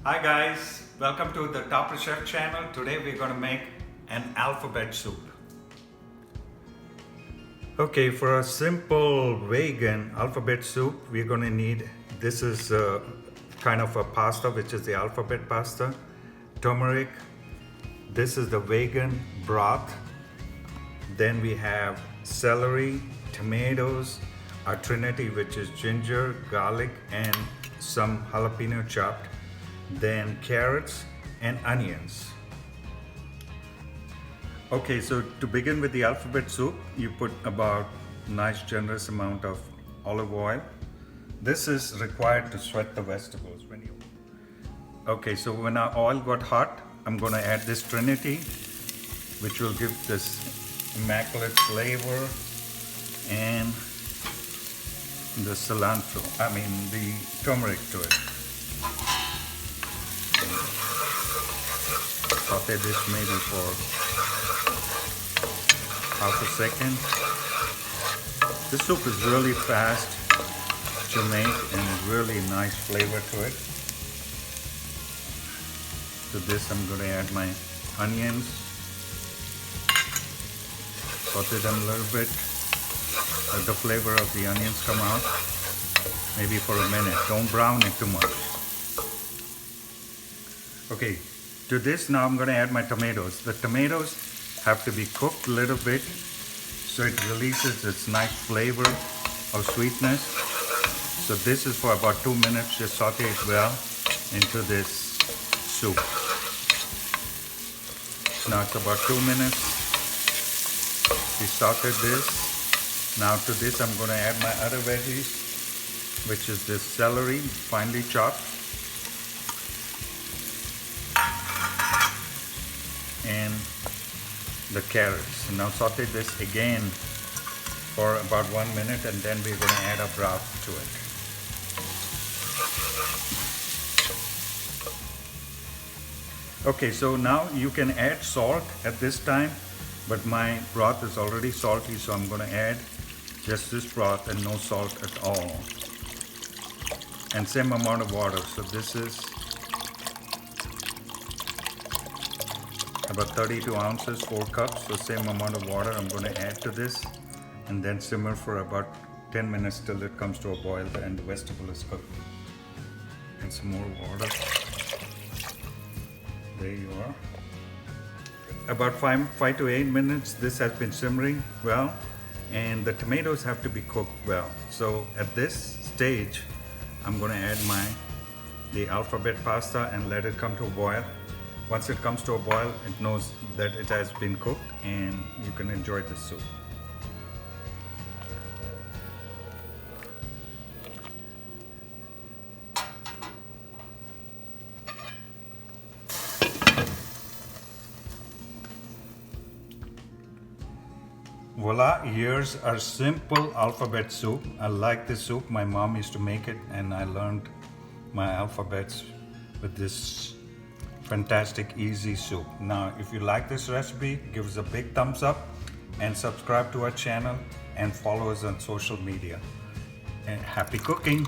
Hi guys, welcome to the Topper Chef channel. Today we're going to make an alphabet soup. Okay, for a simple vegan alphabet soup, we're going to need, this is kind of a pasta, which is the alphabet pasta, turmeric. This is the vegan broth. Then we have celery, tomatoes, our trinity, which is ginger, garlic, and some jalapeno chopped. Then carrots and onions. Okay, so to begin with the alphabet soup, you put about nice generous amount of olive oil. This is required to sweat the vegetables when you. Okay, so when our oil got hot, I'm going to add this trinity, which will give this immaculate flavor, and the cilantro, the turmeric to it. Saute this maybe for half a second. This soup is really fast to make and really nice flavor to it. To this I'm going to add my onions. Saute them a little bit. Let the flavor of the onions come out. Maybe for a minute. Don't brown it too much. Okay. To this now I'm going to add my tomatoes. The tomatoes have to be cooked a little bit so it releases its nice flavor of sweetness. So this is for about 2 minutes. Just saute it well into this soup. Now it's about 2 minutes. We sauteed this. Now to this I'm going to add my other veggies, which is this celery, finely chopped, and the carrots. Now saute this again for about 1 minute, and then we're going to add a broth to it. Okay, so now you can add salt at this time, but my broth is already salty, so I'm going to add just this broth and no salt at all. And same amount of water. So this is about 32 ounces, 4 cups, so same amount of water I'm going to add to this, and then simmer for about 10 minutes till it comes to a boil and the vegetable is cooked. And some more water. There you are. About 5 to 8 minutes this has been simmering well, and the tomatoes have to be cooked well. So at this stage I'm going to add the alphabet pasta and let it come to a boil. Once it comes to a boil, it knows that it has been cooked and you can enjoy the soup. Voila, here's our simple alphabet soup. I like this soup. My mom used to make it and I learned my alphabets with this fantastic easy soup. Now if you like this recipe, give us a big thumbs up and subscribe to our channel and follow us on social media. And happy cooking!